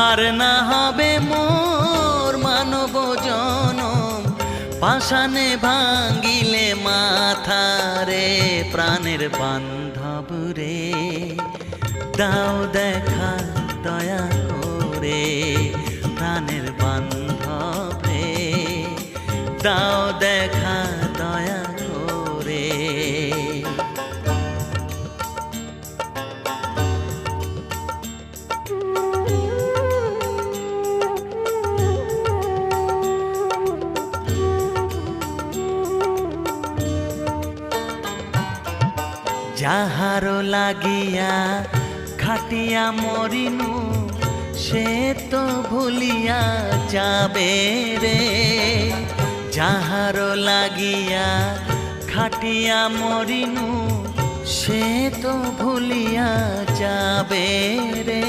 আর না হবে মোর মানব জনম, পাষাণে ভাঙ্গিলে মাথা রে। প্রাণের বান্ধব রে, দাও দেখা দয়া করে। প্রাণের বান্ধব রে, দাও দেখা দয়া করে। যাহারো লাগিয়া খাটিয়া মরিনু, সে তো ভুলিয়া যাবে রে। যাহারো লাগিয়া খাটিয়া মরিনু, সে তো ভুলিয়া যাবে রে।